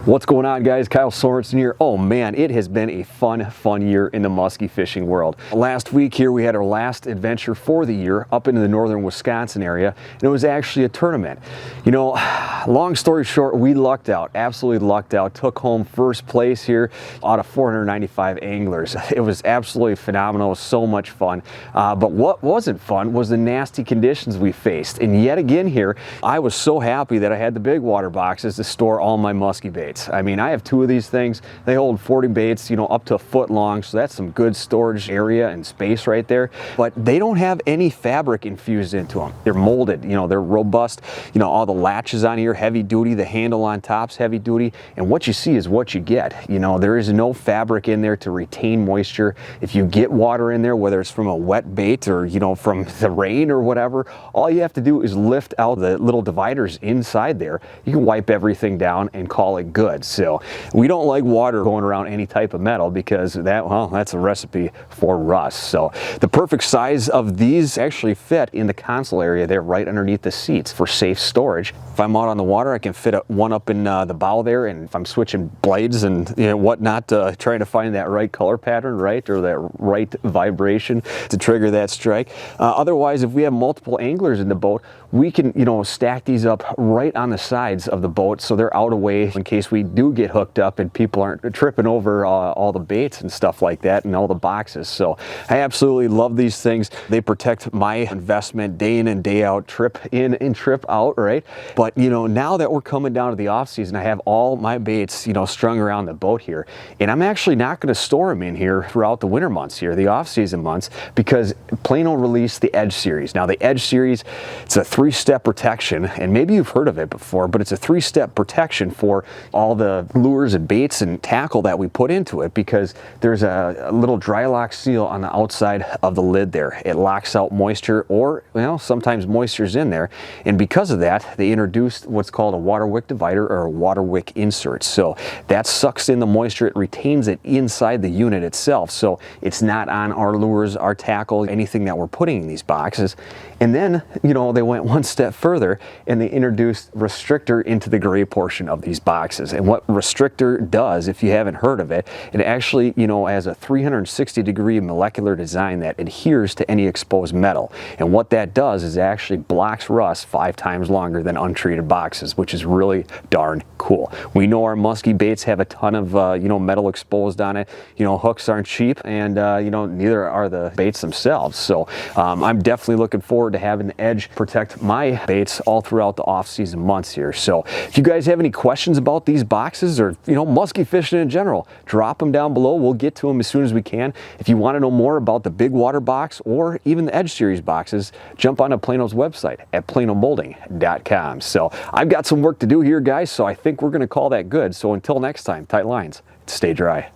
What's going on, guys? Kyle Sorensen here. Oh man, it has been a fun year in the musky fishing world. Last week here we had our last adventure for the year up into the northern Wisconsin area, and it was actually a tournament. You know, long story short, we lucked out, absolutely lucked out. Took home first place here out of 495 anglers. It was absolutely phenomenal. It was so much fun. But what wasn't fun was the nasty conditions we faced. And yet again here, I was so happy that I had the big water boxes to store all my musky baits. I mean, I have two of these things. They hold 40 baits, you know, up to a foot long, so that's some good storage area and space right there. But they don't have any fabric infused into them. They're molded, you know, they're robust. You know, all the latches on here, heavy duty, the handle on top's heavy duty, and what you see is what you get. You know, there is no fabric in there to retain moisture. If you get water in there, whether it's from a wet bait or, you know, from the rain or whatever, all you have to do is lift out the little dividers inside there. You can wipe everything down and call it good. So we don't like water going around any type of metal because that's a recipe for rust. So the perfect size of these actually fit in the console area there right underneath the seats for safe storage. If I'm out on the water, I can fit one up in the bow there, and if I'm switching blades and whatnot, trying to find that right color pattern, right, or that right vibration to trigger that strike. Otherwise, if we have multiple anglers in the boat, we can, stack these up right on the sides of the boat so they're out of way in case we do get hooked up and people aren't tripping over all the baits and stuff like that and all the boxes. So I absolutely love these things. They protect my investment day in and day out, trip in and trip out, right? But now that we're coming down to the off season, I have all my baits, strung around the boat here, and I'm actually not going to store them in here throughout the winter months here, the off season months, because Plano released the Edge series. Now the Edge series, it's a 3-step protection, and maybe you've heard of it before, but it's a 3-step protection for all the lures and baits and tackle that we put into it, because there's a little dry lock seal on the outside of the lid there. It locks out moisture, or sometimes moisture's in there, and because of that they introduced what's called a water wick divider or a water wick insert. So that sucks in the moisture, it retains it inside the unit itself, so it's not on our lures, our tackle, anything that we're putting in these boxes. And then they went one step further and they introduced restrictor into the gray portion of these boxes. And what restrictor does, if you haven't heard of it, it actually has a 360-degree molecular design that adheres to any exposed metal. And what that does is it actually blocks rust 5 times longer than untreated boxes, which is really darn cool. We know our musky baits have a ton of metal exposed on it. Hooks aren't cheap, and neither are the baits themselves. So I'm definitely looking forward to having the Edge protect my baits all throughout the off-season months here. So if you guys have any questions about these boxes or musky fishing in general, drop them down below. We'll get to them as soon as we can. If you want to know more about the big water box or even the Edge series boxes, jump onto Plano's website at planomolding.com. So I've got some work to do here, guys, so I think we're going to call that good. So until next time, tight lines, stay dry.